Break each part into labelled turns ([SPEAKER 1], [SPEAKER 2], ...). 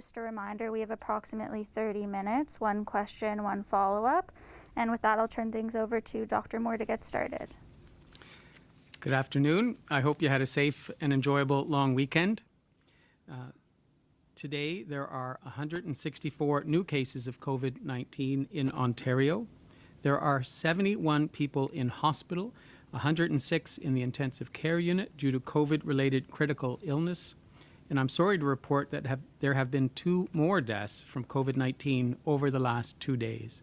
[SPEAKER 1] Just a reminder, we have approximately 30 minutes, one question, one follow-up. And with that, I'll turn things over to Dr. Moore to get started.
[SPEAKER 2] Good afternoon. I hope you had a safe and enjoyable long weekend. Today, there are 164 new cases of COVID-19 in Ontario. There are 71 people in hospital, 106 in the intensive care unit due to COVID-related critical illness. And I'm sorry to report that there have been 2 more deaths from COVID-19 over the last 2 days.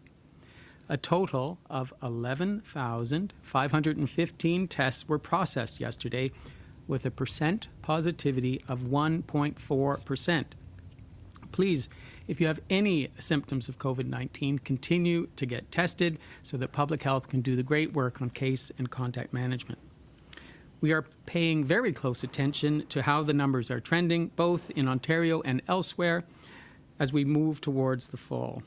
[SPEAKER 2] A total of 11,515 tests were processed yesterday with a percent positivity of 1.4%. Please, if you have any symptoms of COVID-19, continue to get tested so that public health can do the great work on case and contact management. We are paying very close attention to how the numbers are trending, both in Ontario and elsewhere, as we move towards the fall.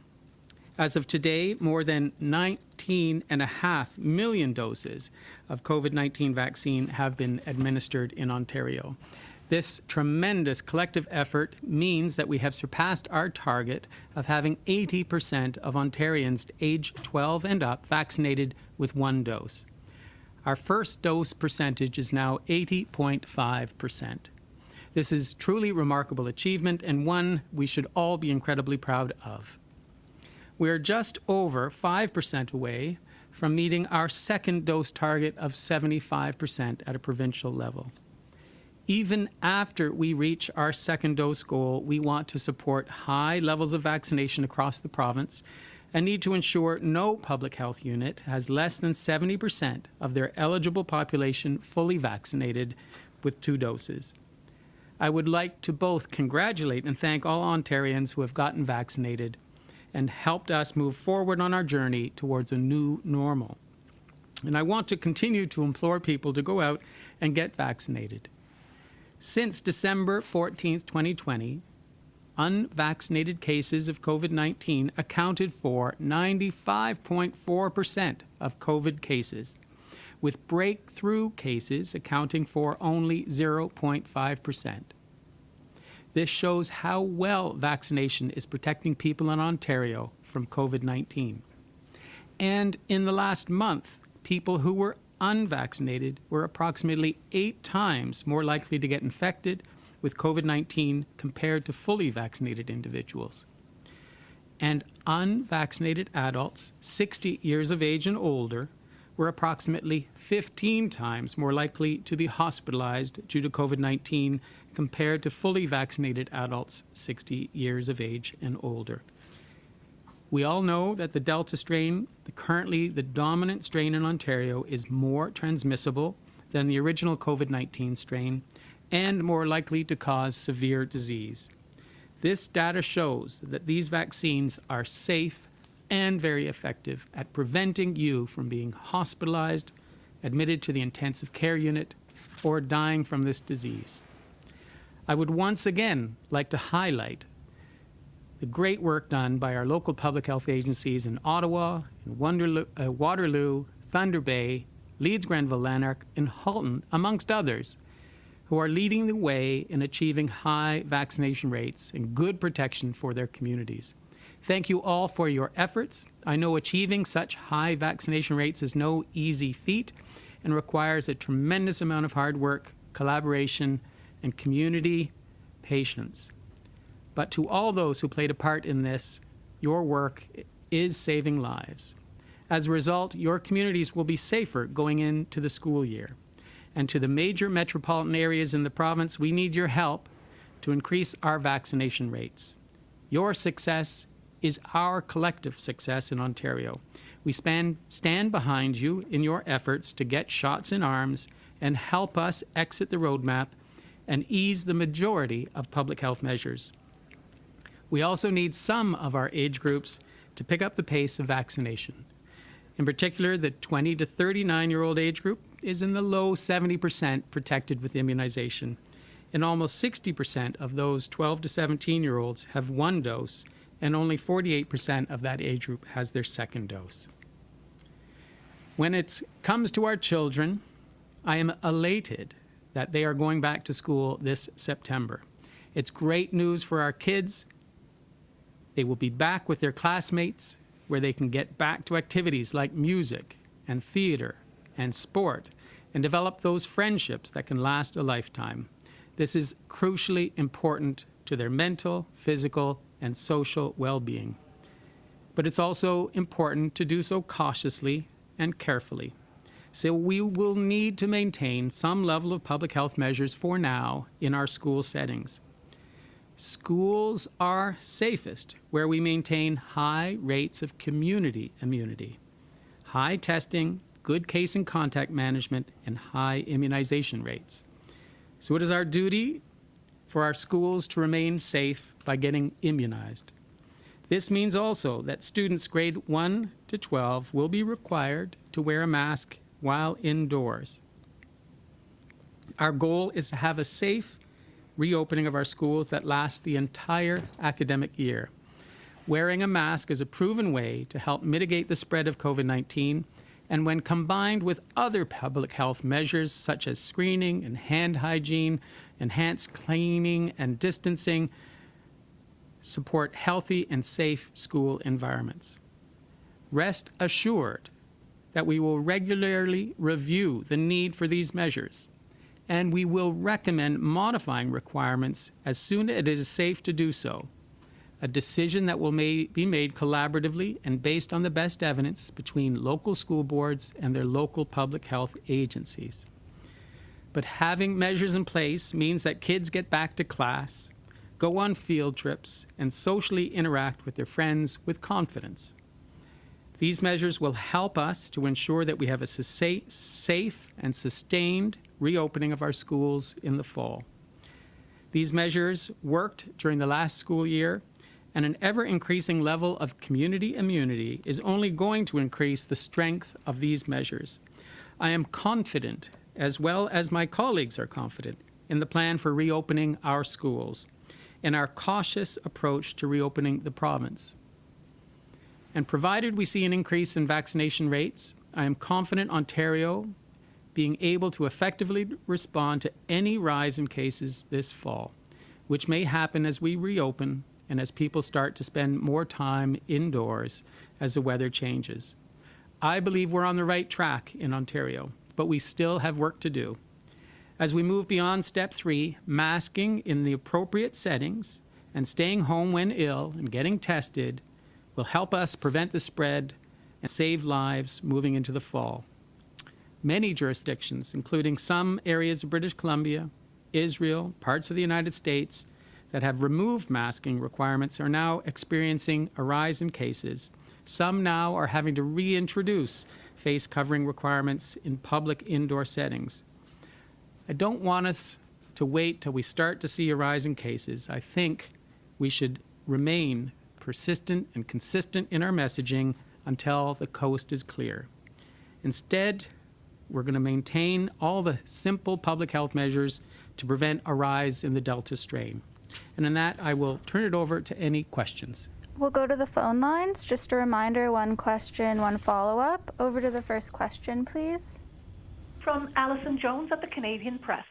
[SPEAKER 2] As of today, more than 19.5 million doses of COVID-19 vaccine have been administered in Ontario. This tremendous collective effort means that we have surpassed our target of having 80% of Ontarians aged 12 and up vaccinated with 1 dose. Our first dose percentage is now 80.5%. This is truly remarkable achievement and one we should all be incredibly proud of. We are just over 5% away from meeting our second dose target of 75% at a provincial level. Even after we reach our second dose goal, we want to support high levels of vaccination across the province and need to ensure no public health unit has less than 70% of their eligible population fully vaccinated with 2 doses. I would like to both congratulate and thank all Ontarians who have gotten vaccinated and helped us move forward on our journey towards a new normal. And I want to continue to implore people to go out and get vaccinated. Since December 14th, 2020, unvaccinated cases of COVID-19 accounted for 95.4% of COVID cases, with breakthrough cases accounting for only 0.5%. This shows how well vaccination is protecting people in Ontario from COVID-19. And in the last month, people who were unvaccinated were approximately 8 times more likely to get infected with COVID-19 compared to fully vaccinated individuals. And unvaccinated adults 60 years of age and older were approximately 15 times more likely to be hospitalized due to COVID-19 compared to fully vaccinated adults 60 years of age and older. We all know that the Delta strain, currently the dominant strain in Ontario, is more transmissible than the original COVID-19 strain and more likely to cause severe disease. This data shows that these vaccines are safe and very effective at preventing you from being hospitalized, admitted to the intensive care unit, or dying from this disease. I would once again like to highlight the great work done by our local public health agencies in Ottawa, in Waterloo, Thunder Bay, Leeds Grenville Lanark, and Halton, amongst others, who are leading the way in achieving high vaccination rates and good protection for their communities. Thank you all for your efforts. I know achieving such high vaccination rates is no easy feat and requires a tremendous amount of hard work, collaboration, and community patience. But to all those who played a part in this, your work is saving lives. As a result, your communities will be safer going into the school year. And to the major metropolitan areas in the province, we need your help to increase our vaccination rates. Your success is our collective success in Ontario. We stand behind you in your efforts to get shots in arms and help us exit the roadmap and ease the majority of public health measures. We also need some of our age groups to pick up the pace of vaccination. In particular, the 20 to 39-year-old age group is in the low 70% protected with immunization, and almost 60% of those 12 to 17-year-olds have 1 dose, and only 48% of that age group has their 2nd dose. When it comes to our children, I am elated that they are going back to school this September. It's great news for our kids They will be back with their classmates, where they can get back to activities like music and theater and sport and develop those friendships that can last a lifetime. This is crucially important to their mental, physical, and social well-being. But it's also important to do so cautiously and carefully. So we will need to maintain some level of public health measures for now in our school settings. Schools are safest where we maintain high rates of community immunity, high testing, good case and contact management, and high immunization rates. So it is our duty for our schools to remain safe by getting immunized. This means also that students grade 1 to 12 will be required to wear a mask while indoors. Our goal is to have a safe reopening of our schools that lasts the entire academic year. Wearing a mask is a proven way to help mitigate the spread of COVID-19, and when combined with other public health measures such as screening and hand hygiene, enhanced cleaning and distancing, support healthy and safe school environments. Rest assured that we will regularly review the need for these measures, and we will recommend modifying requirements as soon as it is safe to do so, a decision that will be made collaboratively and based on the best evidence between local school boards and their local public health agencies. But having measures in place means that kids get back to class, go on field trips, and socially interact with their friends with confidence. These measures will help us to ensure that we have a safe and sustained reopening of our schools in the fall. These measures worked during the last school year, and an ever-increasing level of community immunity is only going to increase the strength of these measures. I am confident, as well as my colleagues are confident, in the plan for reopening our schools and our cautious approach to reopening the province. And provided we see an increase in vaccination rates, I am confident Ontario being able to effectively respond to any rise in cases this fall, which may happen as we reopen and as people start to spend more time indoors as the weather changes. I believe we're on the right track in Ontario, but we still have work to do. As we move beyond step 3, masking in the appropriate settings and staying home when ill and getting tested will help us prevent the spread and save lives moving into the fall. Many jurisdictions, including some areas of British Columbia, Israel, parts of the United States, that have removed masking requirements are now experiencing a rise in cases. Some now are having to reintroduce face covering requirements in public indoor settings. I don't want us to wait till we start to see a rise in cases. I think we should remain persistent and consistent in our messaging until the coast is clear. Instead, we're going to maintain all the simple public health measures to prevent a rise in the Delta strain. And in that, I will turn it over to any questions.
[SPEAKER 1] We'll go to the phone lines. Just a reminder, 1 question, 1 follow-up. Over to the first question, please.
[SPEAKER 3] From Alison Jones at the Canadian Press.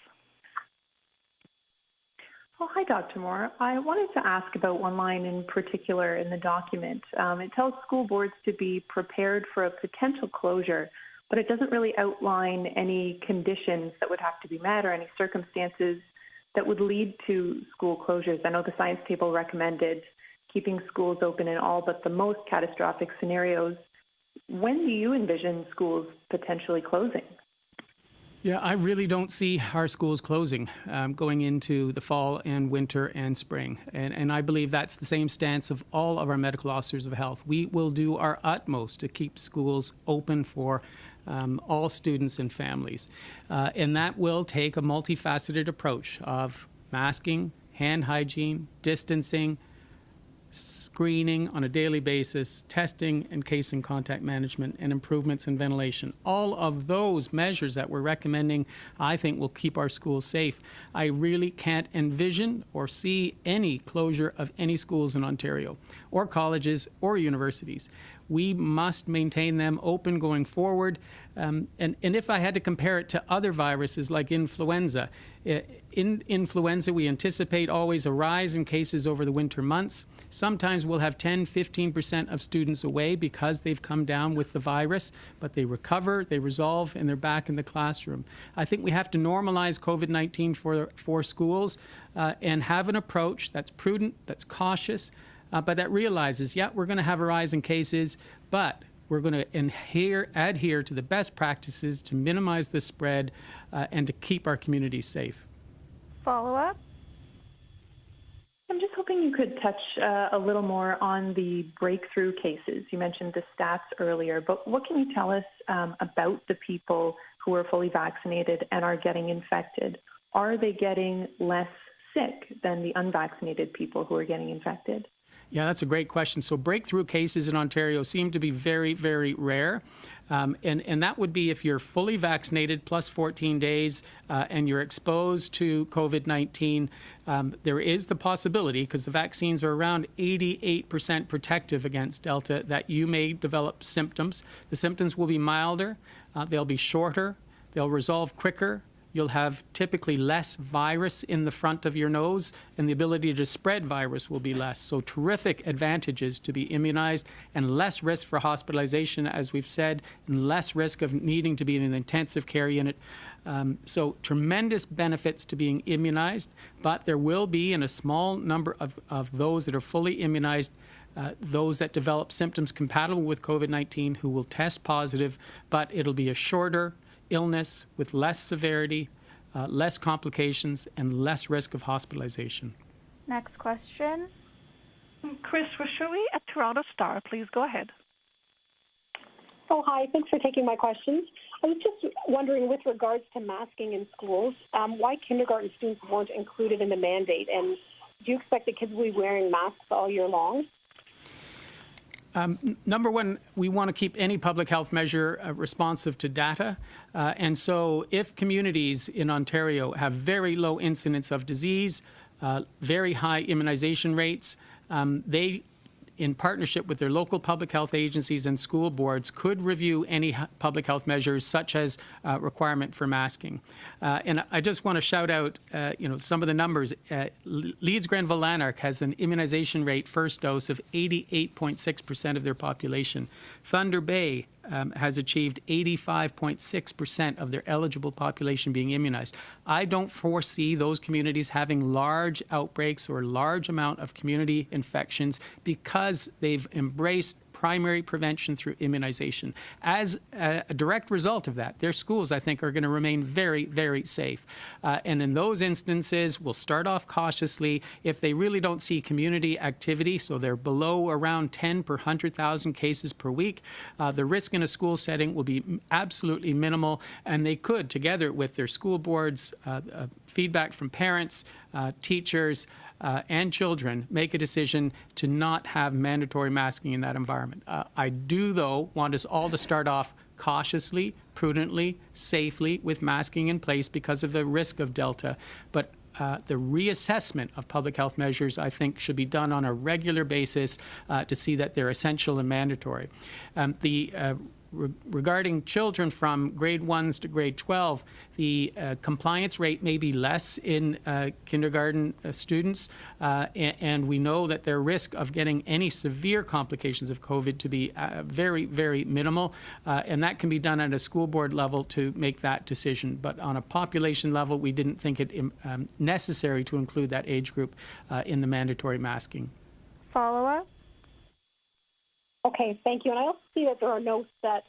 [SPEAKER 3] Oh, hi, Dr. Moore. I wanted to ask about one line in particular in the document. It tells school boards to be prepared for a potential closure, but it doesn't really outline any conditions that would have to be met or any circumstances that would lead to school closures. I know the science table recommended keeping schools open in all but the most catastrophic scenarios. When do you envision schools potentially closing?
[SPEAKER 2] Yeah, I really don't see our schools closing going into the fall and winter and spring. And I believe that's the same stance of all of our medical officers of health. We will do our utmost to keep schools open for all students and families. And that will take a multifaceted approach of masking, hand hygiene, distancing, screening on a daily basis, testing and case and contact management, and improvements in ventilation. All of those measures that we're recommending, I think, will keep our schools safe. I really can't envision or see any closure of any schools in Ontario, or colleges, or universities. We must maintain them open going forward. And if I had to compare it to other viruses like influenza, in influenza, we anticipate always a rise in cases over the winter months. Sometimes we'll have 10, 15% of students away because they've come down with the virus, but they recover, they resolve, and they're back in the classroom. I think we have to normalize COVID-19 for schools and have an approach that's prudent, that's cautious, but that realizes, yeah, we're going to have a rise in cases, but we're going to adhere to the best practices to minimize the spread and to keep our communities safe.
[SPEAKER 1] Follow-up?
[SPEAKER 3] I'm just hoping you could touch a little more on the breakthrough cases. You mentioned the stats earlier, but what can you tell us about the people who are fully vaccinated and are getting infected? Are they getting less sick than the unvaccinated people who are getting infected?
[SPEAKER 2] Yeah, that's a great question. So breakthrough cases in Ontario seem to be very, very rare. And that would be if you're fully vaccinated plus 14 days and you're exposed to COVID-19. There is the possibility, because the vaccines are around 88% protective against Delta, that you may develop symptoms. The symptoms will be milder, they'll be shorter, they'll resolve quicker. You'll have typically less virus in the front of your nose, and the ability to spread virus will be less. So terrific advantages to be immunized, and less risk for hospitalization, as we've said, and less risk of needing to be in an intensive care unit. So tremendous benefits to being immunized, but there will be, in a small number of those that are fully immunized, those that develop symptoms compatible with COVID-19 who will test positive, but it'll be a shorter illness with less severity, less complications, and less risk of hospitalization.
[SPEAKER 1] Next question.
[SPEAKER 4] Chris Wishery at Toronto Star, please go ahead.
[SPEAKER 5] Oh, hi. Thanks for taking my questions. I was just wondering, with regards to masking in schools, why kindergarten students weren't included in the mandate, and do you expect that kids will be wearing masks all year long?
[SPEAKER 2] Number one, we want to keep any public health measure responsive to data. And so if communities in Ontario have very low incidence of disease, very high immunization rates, they, in partnership with their local public health agencies and school boards, could review any public health measures such as requirement for masking. And I just want to shout out, some of the numbers. Leeds Grenville Lanark has an immunization rate first dose of 88.6% of their population. Thunder Bay has achieved 85.6% of their eligible population being immunized. I don't foresee those communities having large outbreaks or large amount of community infections because they've embraced primary prevention through immunization. As a direct result of that, their schools, I think, are going to remain very, very safe. And in those instances, we'll start off cautiously. If they really don't see community activity, so they're below around 10 per 100,000 cases per week, the risk in a school setting will be absolutely minimal, and they could, together with their school boards, feedback from parents, teachers, and children, make a decision to not have mandatory masking in that environment. I do, though, want us all to start off cautiously, prudently, safely with masking in place because of the risk of Delta. But the reassessment of public health measures, I think, should be done on a regular basis to see that they're essential and mandatory. Regarding children from grade 1s to grade 12, the compliance rate may be less in kindergarten students, and we know that their risk of getting any severe complications of COVID to be very, very minimal, and that can be done at a school board level to make that decision. But on a population level, we didn't think it necessary to include that age group in the mandatory masking.
[SPEAKER 1] Follow-up?
[SPEAKER 5] Okay, thank you. And I also see that there are no set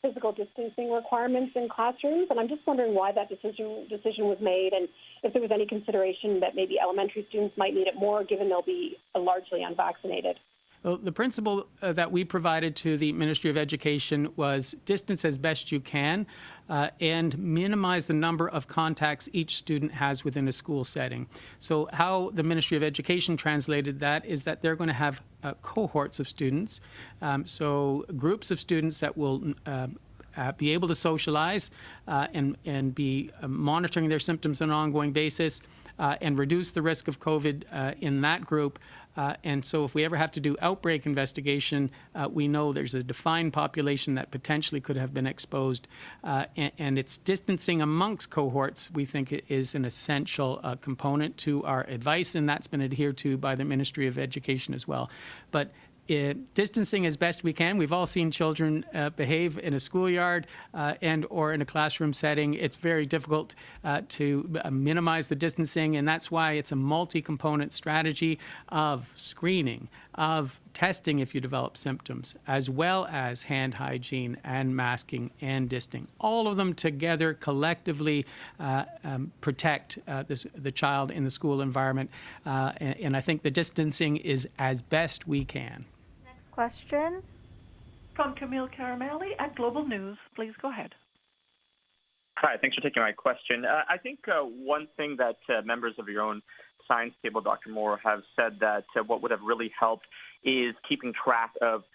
[SPEAKER 5] physical distancing requirements in classrooms, and I'm just wondering why that decision was made, and if there was any consideration that maybe elementary students might need it more, given they'll be largely unvaccinated.
[SPEAKER 2] Well, the principle that we provided to the Ministry of Education was distance as best you can and minimize the number of contacts each student has within a school setting. So how the Ministry of Education translated that is that they're going to have cohorts of students, so groups of students that will be able to socialize and be monitoring their symptoms on an ongoing basis. and reduce the risk of COVID in that group. And so if we ever have to do outbreak investigation, we know there's a defined population that potentially could have been exposed. And it's distancing amongst cohorts, we think, is an essential component to our advice, and that's been adhered to by the Ministry of Education as well. But distancing as best we can. We've all seen children behave in a schoolyard and or in a classroom setting. It's very difficult to minimize the distancing, and that's why it's a multi-component strategy of screening, of testing if you develop symptoms, as well as hand hygiene and masking and distancing. All of them together collectively protect the child in the school environment, and I think the distancing is as best we can.
[SPEAKER 1] Question
[SPEAKER 4] from Camille Caramelli at Global News. Please go ahead.
[SPEAKER 6] Hi, thanks for taking my question. I think one thing that members of your own science table, Dr. Moore, have said that what would have really helped is keeping track of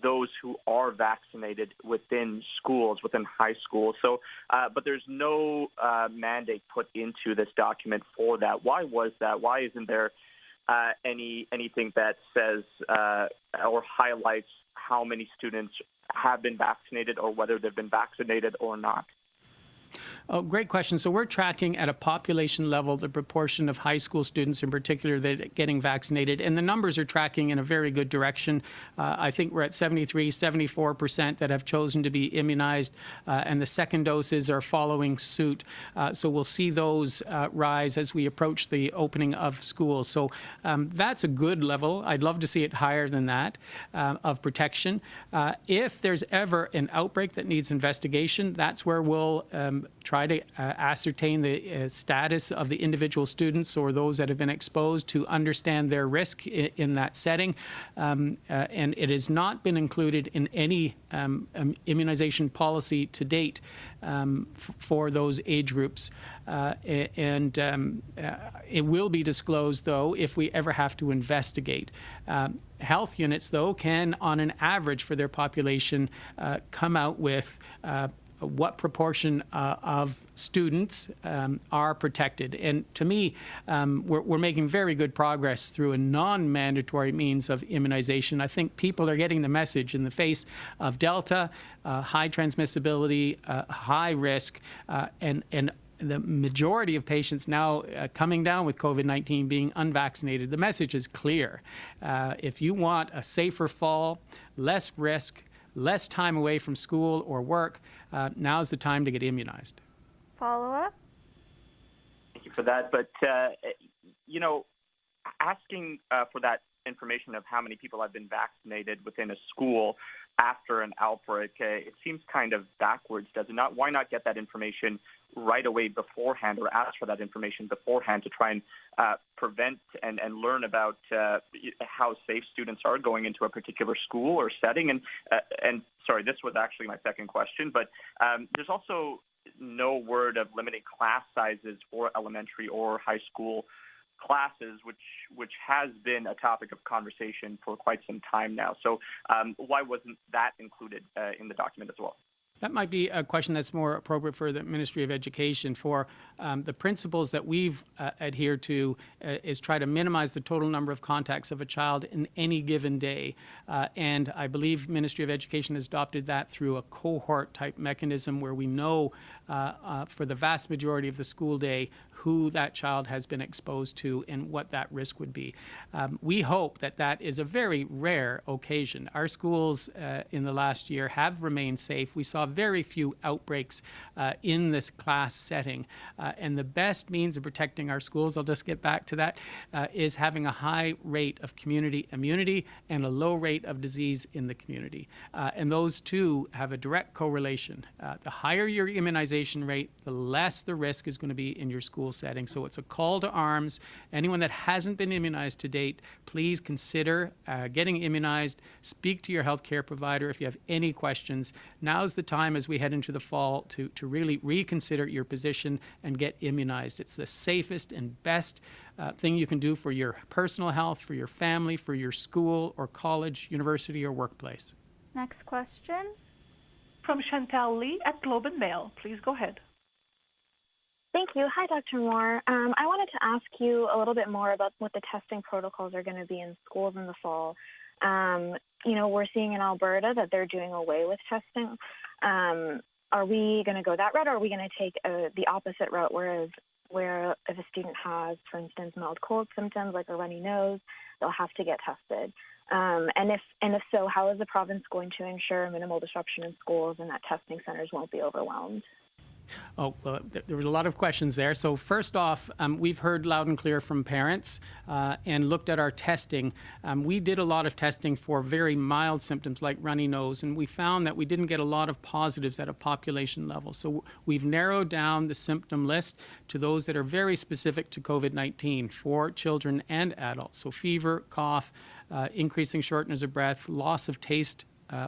[SPEAKER 6] those who are vaccinated within schools, within high school. So, but there's no mandate put into this document for that. Why was that? Why isn't there anything that says or highlights how many students have been vaccinated or whether they've been vaccinated or not?
[SPEAKER 2] Oh, great question. So we're tracking at a population level the proportion of high school students in particular that are getting vaccinated, and the numbers are tracking in a very good direction. I think we're at 74% that have chosen to be immunized, and the second doses are following suit. So we'll see those rise as we approach the opening of schools. So that's a good level. I'd love to see it higher than that of protection. If there's ever an outbreak that needs investigation, that's where we'll try to ascertain the status of the individual students or those that have been exposed to understand their risk in that setting. And it has not been included in any immunization policy to date for those age groups. It will be disclosed, though, if we ever have to investigate. Health units, though, can, on an average for their population, come out with what proportion of students are protected. And to me, we're making very good progress through a non-mandatory means of immunization. I think people are getting the message in the face of Delta, high transmissibility, high risk, and the majority of patients now coming down with COVID-19 being unvaccinated. The message is clear. If you want a safer fall, less risk, less time away from school or work, now's the time to get immunized.
[SPEAKER 1] Follow-up?
[SPEAKER 6] Thank you for that. But, asking for that information of how many people have been vaccinated within a school after an outbreak, it seems kind of backwards, does it not? Why not get that information right away beforehand or ask for that information beforehand to try and prevent and learn about how safe students are going into a particular school or setting? And sorry, this was actually my second question, but there's also no word of limiting class sizes for elementary or high school classes, which has been a topic of conversation for quite some time now. So why wasn't that included in the document as well?
[SPEAKER 2] That might be a question that's more appropriate for the Ministry of Education. For the principles that we've adhered to is try to minimize the total number of contacts of a child in any given day. And I believe Ministry of Education has adopted that through a cohort type mechanism where we know for the vast majority of the school day who that child has been exposed to and what that risk would be. We hope that that is a very rare occasion. Our schools in the last year have remained safe. We saw very few outbreaks in this class setting. And the best means of protecting our schools, I'll just get back to that, is having a high rate of community immunity and a low rate of disease in the community. And those two have a direct correlation. The higher your immunization rate, the less the risk is going to be in your school setting. So it's a call to arms. Anyone that hasn't been immunized to date, please consider getting immunized. Speak to your healthcare provider if you have any questions. Now's the time as we head into the fall to really reconsider your position and get immunized. It's the safest and best thing you can do for your personal health, for your family, for your school or college, university, or workplace.
[SPEAKER 1] Next question.
[SPEAKER 4] From Chantal Lee at Globe and Mail. Please go ahead.
[SPEAKER 7] Thank you. Hi, Dr. Moore. I wanted to ask you a little bit more about what the testing protocols are going to be in schools in the fall. We're seeing in Alberta that they're doing away with testing. Are we going to go that route, or are we going to take the opposite route, where if a student has, for instance, mild cold symptoms like a runny nose, they'll have to get tested? And if so, how is the province going to ensure minimal disruption in schools and that testing centers won't be overwhelmed?
[SPEAKER 2] Oh, well, there were a lot of questions there. So first off, we've heard loud and clear from parents and looked at our testing. We did a lot of testing for very mild symptoms like runny nose, and we found that we didn't get a lot of positives at a population level. So we've narrowed down the symptom list to those that are very specific to COVID-19 for children and adults. So fever, cough, increasing shortness of breath, loss of taste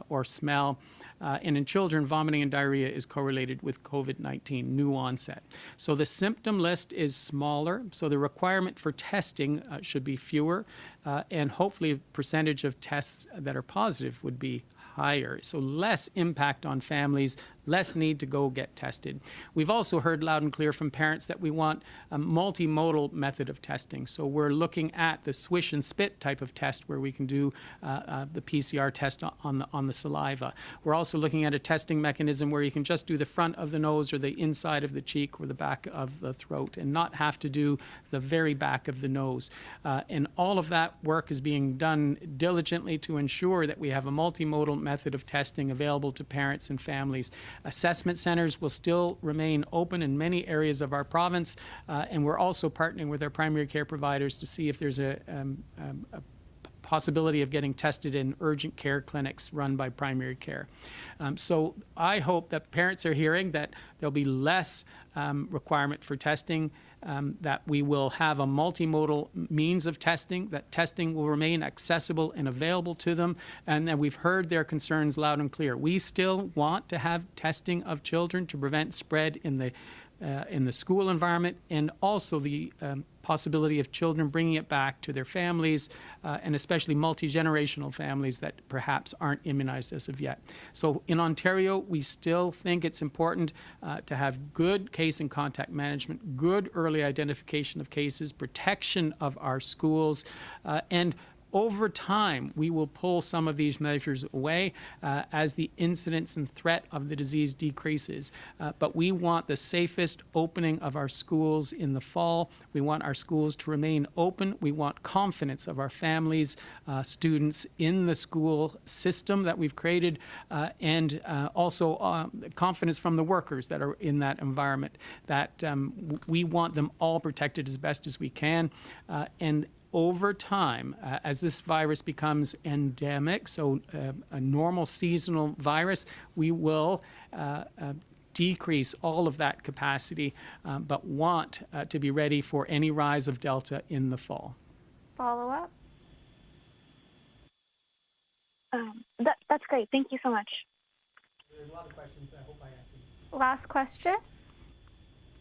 [SPEAKER 2] or smell, and in children, vomiting and diarrhea is correlated with COVID-19, new onset. So the symptom list is smaller, so the requirement for testing should be fewer, and hopefully a percentage of tests that are positive would be higher. So less impact on families, less need to go get tested. We've also heard loud and clear from parents that we want a multimodal method of testing. So we're looking at the swish and spit type of test where we can do the PCR test on the saliva. We're also looking at a testing mechanism where you can just do the front of the nose or the inside of the cheek or the back of the throat and not have to do the very back of the nose. And all of that work is being done diligently to ensure that we have a multimodal method of testing available to parents and families. Assessment centers will still remain open in many areas of our province, and we're also partnering with our primary care providers to see if there's a possibility of getting tested in urgent care clinics run by primary care. So I hope that parents are hearing that there'll be less requirement for testing, that we will have a multimodal means of testing, that testing will remain accessible and available to them, and that we've heard their concerns loud and clear. We still want to have testing of children to prevent spread in the school environment, and also the possibility of children bringing it back to their families, and especially multi-generational families that perhaps aren't immunized as of yet. So in Ontario, we still think it's important to have good case and contact management, good early identification of cases, protection of our schools, and over time, we will pull some of these measures away as the incidence and threat of the disease decreases. But we want the safest opening of our schools in the fall. We want our schools to remain open. We want confidence of our families, students in the school system that we've created, and also confidence from the workers that are in that environment, that we want them all protected as best as we can. And over time, as this virus becomes endemic, so a normal seasonal virus, we will decrease all of that capacity, but want to be ready for any rise of Delta in the fall.
[SPEAKER 1] Follow up?
[SPEAKER 7] That's great. Thank you so much.
[SPEAKER 2] There's a lot of questions. I hope I answered.
[SPEAKER 1] Last question.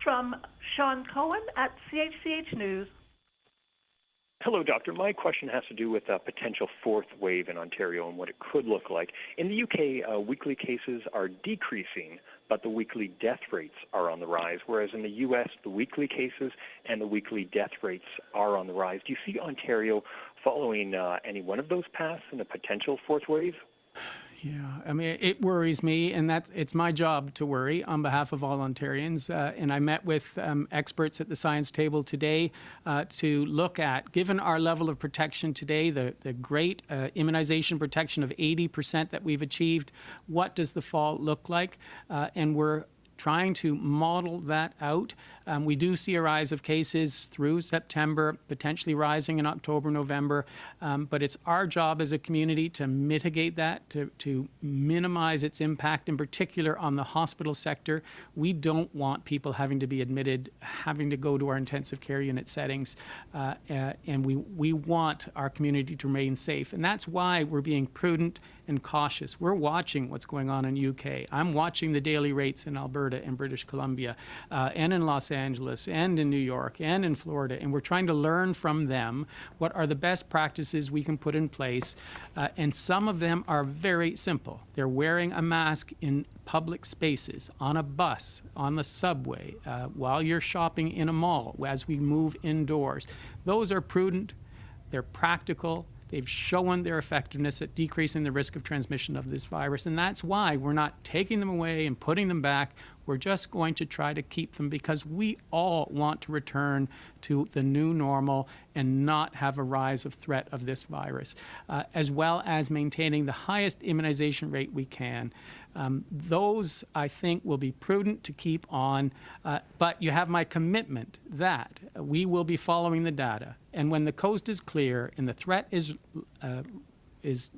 [SPEAKER 4] From Sean Cohen at CHCH News.
[SPEAKER 8] Hello, Doctor. My question has to do with a potential fourth wave in Ontario and what it could look like. In the UK, weekly cases are decreasing, but the weekly death rates are on the rise, whereas in the US, the weekly cases and the weekly death rates are on the rise. Do you see Ontario following any one of those paths in a potential fourth wave?
[SPEAKER 2] Yeah, I mean, it worries me, and it's my job to worry on behalf of all Ontarians. And I met with experts at the science table today to look at, given our level of protection today, the great immunization protection of 80% that we've achieved, what does the fall look like? And we're trying to model that out. We do see a rise of cases through September, potentially rising in October, November, but it's our job as a community to mitigate that, to minimize its impact, in particular on the hospital sector. We don't want people having to be admitted, having to go to our intensive care unit settings, and we want our community to remain safe. And that's why we're being prudent and cautious. We're watching what's going on in UK. I'm watching the daily rates in Alberta Alberta and British Columbia, and in Los Angeles, and in New York, and in Florida, and we're trying to learn from them what are the best practices we can put in place, and some of them are very simple. They're wearing a mask in public spaces, on a bus, on the subway, while you're shopping in a mall, as we move indoors. Those are prudent, they're practical, they've shown their effectiveness at decreasing the risk of transmission of this virus, and that's why we're not taking them away and putting them back. We're just going to try to keep them because we all want to return to the new normal and not have a rise of threat of this virus, as well as maintaining the highest immunization rate we can. Those, I think, will be prudent to keep on, but you have my commitment that we will be following the data. And when the coast is clear and the threat is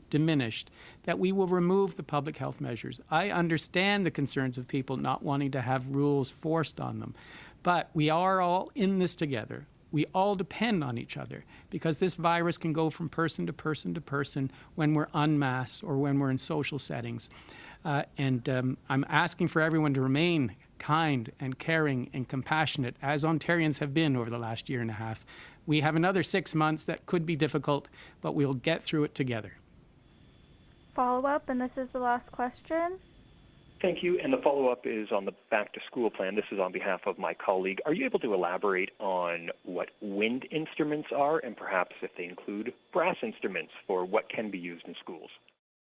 [SPEAKER 2] diminished, that we will remove the public health measures. I understand the concerns of people not wanting to have rules forced on them, but we are all in this together. We all depend on each other because this virus can go from person to person to person when we're unmasked or when we're in social settings. I'm asking for everyone to remain kind and caring and compassionate, as Ontarians have been over the last year and a half. We have another 6 months that could be difficult, but we'll get through it together.
[SPEAKER 1] Follow-up, and this is the last question.
[SPEAKER 8] Thank you. And the follow-up is on the back-to-school plan. This is on behalf of my colleague. Are you able to elaborate on what wind instruments are and perhaps if they include brass instruments for what can be used in schools?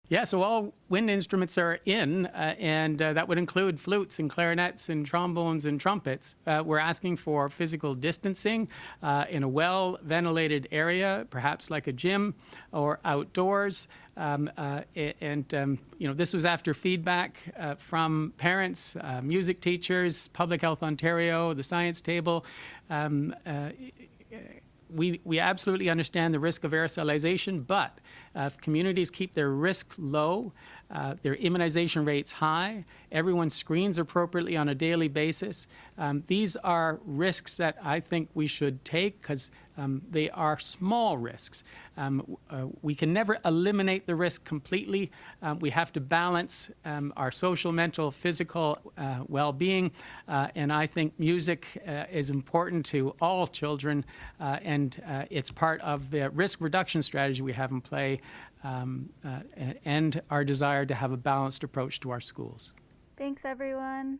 [SPEAKER 2] Yeah, so all wind instruments are in, and that would include flutes and clarinets and trombones and trumpets. We're asking for physical distancing in a well-ventilated area, perhaps like a gym or outdoors. This was after feedback from parents, music teachers, Public Health Ontario, the Science Table. We absolutely understand the risk of aerosolization, but if communities keep their risk low, their immunization rates high, everyone screens appropriately on a daily basis, these are risks that I think we should take because they are small risks. We can never eliminate the risk completely. We have to balance our social, mental, physical well-being, and I think music is important to all children, and it's part of the risk reduction strategy we have in play, and our desire to have a balanced approach to our schools.
[SPEAKER 1] Thanks, everyone.